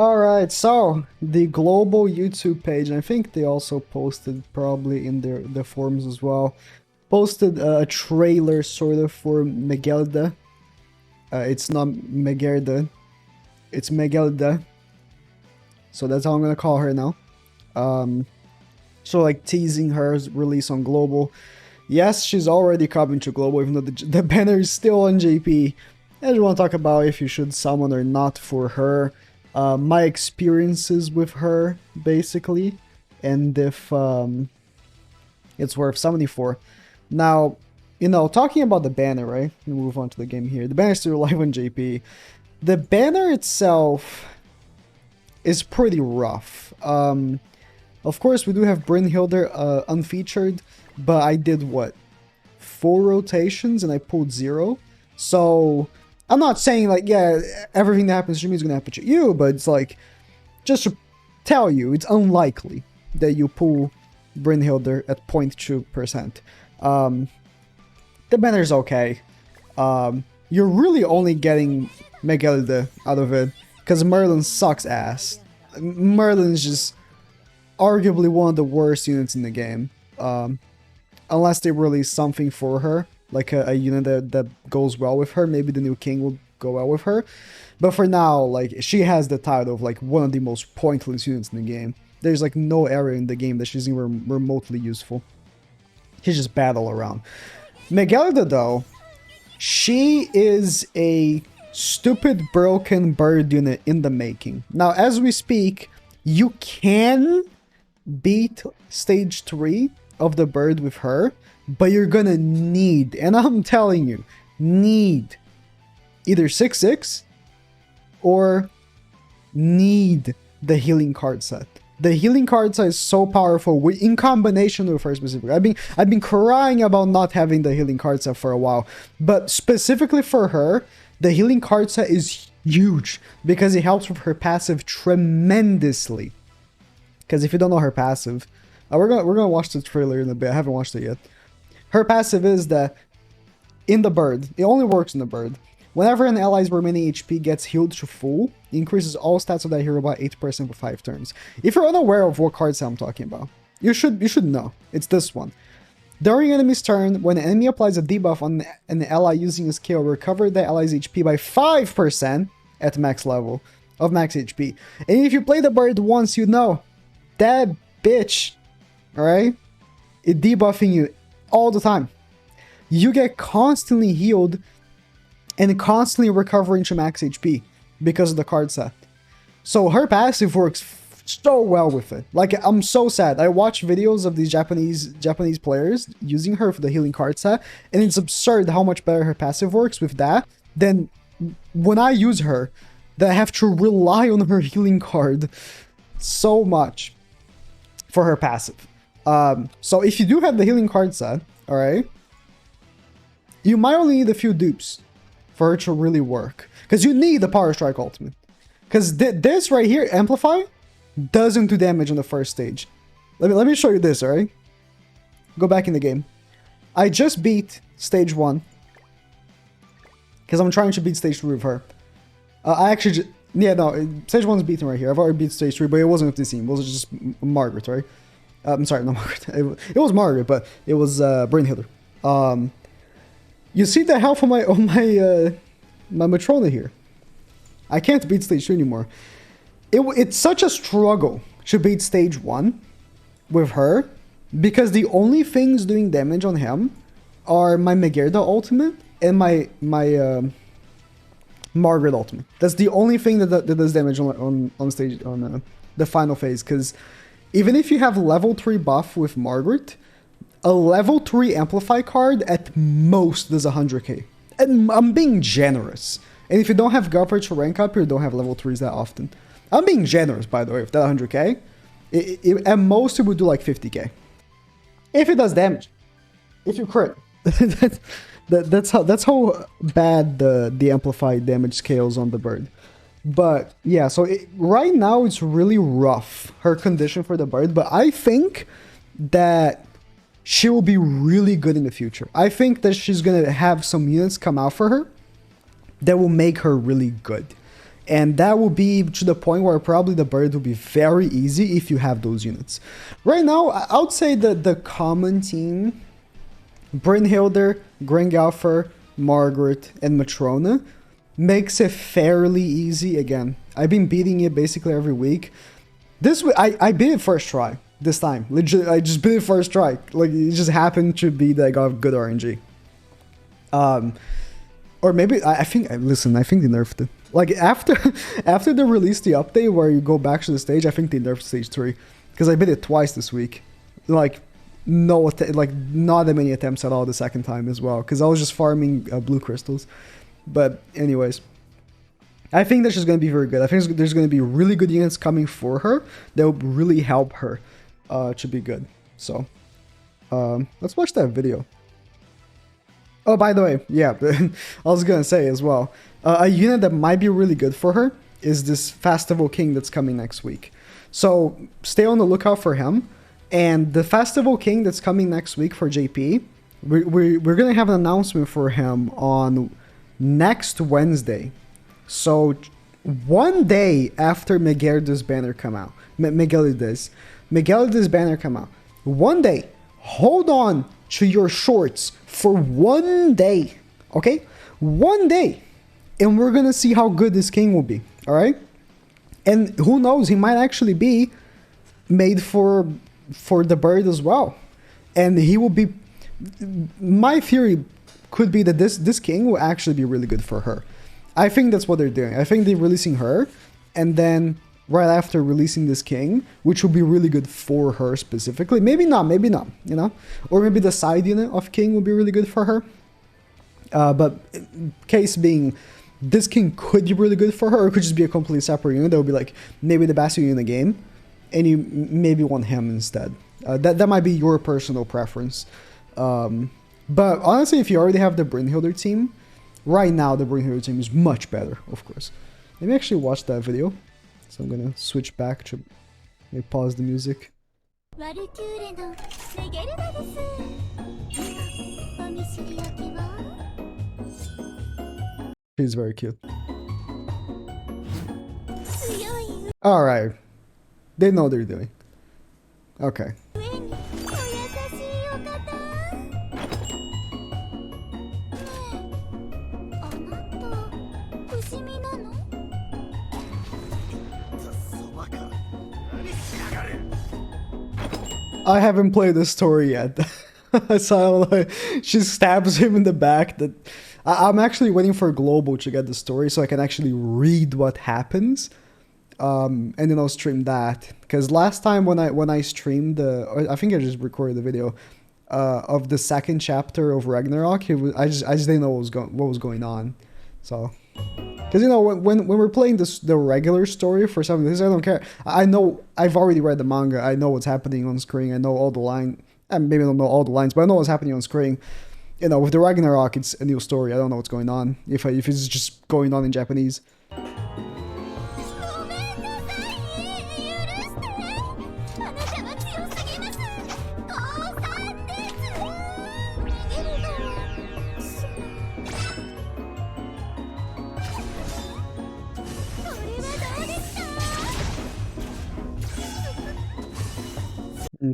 Alright, so the global YouTube page, and I think they also posted probably in their forums as well, posted a trailer sort of for MEGELLDA. It's not MEGELLDA, it's MEGELLDA. So that's how I'm gonna call her now. So like teasing her release on global. Yes, she's already coming to global, even though the banner is still on JP. I just want to talk about if you should summon or not for her. My experiences with her, basically, and if it's worth 74. Now, talking about the banner, right? We'll move on to the game here. The banner is still live on JP. The banner itself is pretty rough. Of course, we do have Brynhilde unfeatured, but I did what? 4 rotations and I pulled 0. So I'm not saying like, yeah, everything that happens to me is gonna happen to you, but it's like, just to tell you, it's unlikely that you pull Brynhilde at 0.2%. The banner's okay. You're really only getting MEGELLDA out of it, because Merlin sucks ass. Merlin's just arguably one of the worst units in the game. Unless they release something for her, like a unit that goes well with her. Maybe the new king will go well with her. But for now, like, she has the title of like one of the most pointless units in the game. There's like no area in the game that she's even remotely useful. She's just battle around. MEGELLDA though, she is a stupid broken bird unit in the making. Now as we speak, you can beat stage 3 of the bird with her, but you're gonna need, and I'm telling you, need either 6/6 or need the healing card set. The healing card set is so powerful in combination with her specifically. I've been crying about not having the healing card set for a while, but specifically for her, the healing card set is huge because it helps with her passive tremendously. Because if you don't know her passive, we're gonna watch the trailer in a bit. I haven't watched it yet. Her passive is that in the bird, it only works in the bird. Whenever an ally's remaining HP gets healed to full, it increases all stats of that hero by 8% for 5 turns. If you're unaware of what card set I'm talking about, you should know. It's this one. During enemy's turn, when an enemy applies a debuff on an ally using a skill, recover the ally's HP by 5% at max level of max HP. And if you play the bird once, you know that bitch, alright? It debuffing you all the time. You get constantly healed and constantly recovering to max HP because of the card set. So her passive works so well with it. Like, I'm so sad. I watch videos of these Japanese players using her for the healing card set, and it's absurd how much better her passive works with that than when I use her, that I have to rely on her healing card so much for her passive. So if you do have the healing card set, alright, you might only need a few dupes for her to really work. Because you need the Power Strike ultimate. Because this right here, Amplify, doesn't do damage on the first stage. Let me show you this, alright? Go back in the game. I just beat stage 1. Because I'm trying to beat stage 3 with her. I actually yeah, no, stage 1's beaten right here. I've already beat stage 3, but it wasn't with this team. It was just Margaret, right? I'm sorry, not Margaret. It was Margaret, but it was Brynhilde. You see the health on my Matrona here. I can't beat stage 2 anymore. It's such a struggle to beat stage 1 with her, because the only things doing damage on him are my MEGELLDA ultimate and my Margaret ultimate. That's the only thing that does damage on stage, on the final phase. Because even if you have level 3 buff with Margaret, a level 3 amplify card at most does 100k. And I'm being generous. And if you don't have Gupper to rank up, you don't have level 3s that often. I'm being generous, by the way, with that 100k. At most, it would do like 50k. If it does damage. If you crit. That's how bad the amplified damage scales on the bird. But yeah, so right now it's really rough, her condition for the bird, but I think that she will be really good in the future. I think that she's gonna have some units come out for her that will make her really good. And that will be to the point where probably the bird will be very easy if you have those units. Right now, I would say that the common team, Brynhilde, Grengalfer, Margaret, and Matrona, makes it fairly easy. Again, I've been beating it basically every week. This week, I beat it first try. This time, legit, I just beat it first try. Like, it just happened to be that I got good RNG. Or maybe, I think they nerfed it. Like, after they released the update where you go back to the stage, I think they nerfed stage 3. Because I beat it twice this week. Like, not that many attempts at all the second time as well. Because I was just farming blue crystals. But anyways, I think that she's going to be very good. I think there's going to be really good units coming for her that will really help her to be good. So, let's watch that video. Oh, by the way, yeah, I was going to say as well, a unit that might be really good for her is this Festival King that's coming next week. So, stay on the lookout for him. And the Festival King that's coming next week for JP, we're going to have an announcement for him on next Wednesday. So, one day after MEGELLDA's banner come out, MEGELLDA's banner come out, one day, hold on to your shorts for one day, okay? One day, and we're gonna see how good this king will be, all right? And who knows, he might actually be made for the bird as well. And he will be, my theory could be that this king will actually be really good for her. I think that's what they're doing. I think they're releasing her, and then right after releasing this king, which will be really good for her specifically. Maybe not, you know? Or maybe the side unit of king will be really good for her. But case being, this king could be really good for her, or it could just be a completely separate unit that would be like maybe the best unit in the game, and you maybe want him instead. That might be your personal preference. But honestly, if you already have the Brynhilde team, right now the Brynhilde team is much better, of course. Let me actually watch that video. So I'm gonna switch back to, let me pause the music. She's very cute. Alright. They know what they're doing. Okay. I haven't played this story yet. So like, she stabs him in the back. That I'm actually waiting for Global to get the story so I can actually read what happens. And then I'll stream that. Because last time when I streamed I think I just recorded the video of the second chapter of Ragnarok. I just didn't know what was going on. So. Because, you know, when we're playing the regular story for some of this, I don't care. I know, I've already read the manga. I know what's happening on screen. I know all the lines. Maybe I don't know all the lines, but I know what's happening on screen. You know, with the Ragnarok, it's a new story. I don't know what's going on. If it's just going on in Japanese.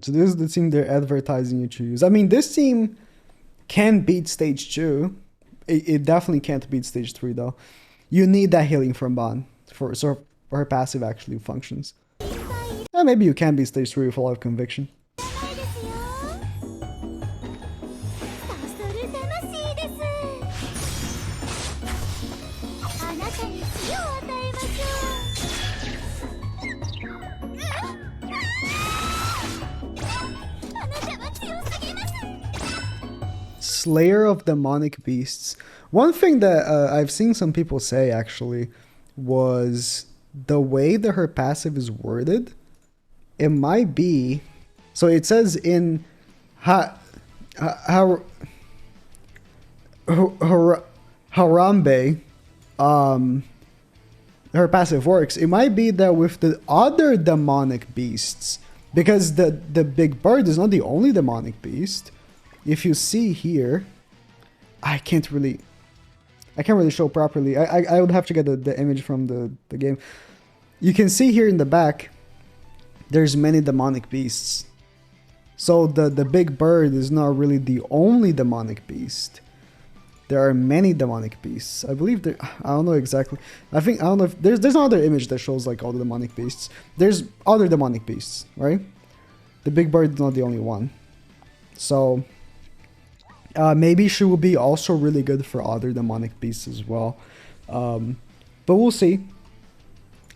So this is the team they're advertising you to use. I mean, this team can beat stage 2. It definitely can't beat stage 3 though. You need that healing from Ban for her passive actually functions. And maybe you can beat stage 3 with a lot of conviction. Slayer of Demonic Beasts. One thing that I've seen some people say actually was the way that her passive is worded. It might be, so it says in Harambe, her passive works. It might be that with the other demonic beasts, because the big bird is not the only demonic beast. If you see here, I can't really... I can't really show properly. I would have to get the image from the game. You can see here in the back, there's many demonic beasts. So the big bird is not really the only demonic beast. There are many demonic beasts. I believe there. I don't know exactly. I don't know if there's another image that shows like all the demonic beasts. There's other demonic beasts, right? The big bird is not the only one. So maybe she will be also really good for other demonic beasts as well. But we'll see.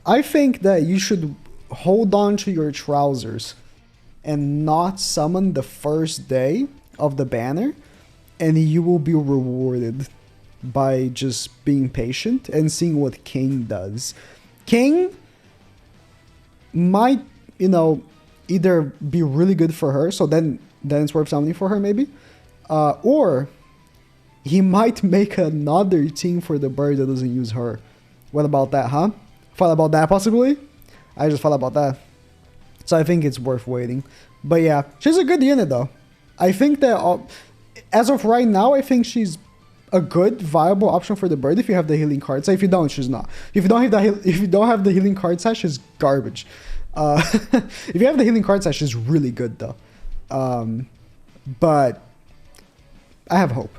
I think that you should hold on to your trousers and not summon the first day of the banner, and you will be rewarded by just being patient and seeing what King does. King might, you know, either be really good for her, so then it's worth summoning for her maybe, or he might make another team for the bird that doesn't use her. What about that, huh? Thought about that possibly? I just thought about that. So I think it's worth waiting. But yeah, she's a good unit though. I think that as of right now, I think she's a good, viable option for the bird if you have the healing card set. If you don't, she's not. If you don't have the healing card set, she's garbage. If you have the healing card set, she's really good though. But I have hope.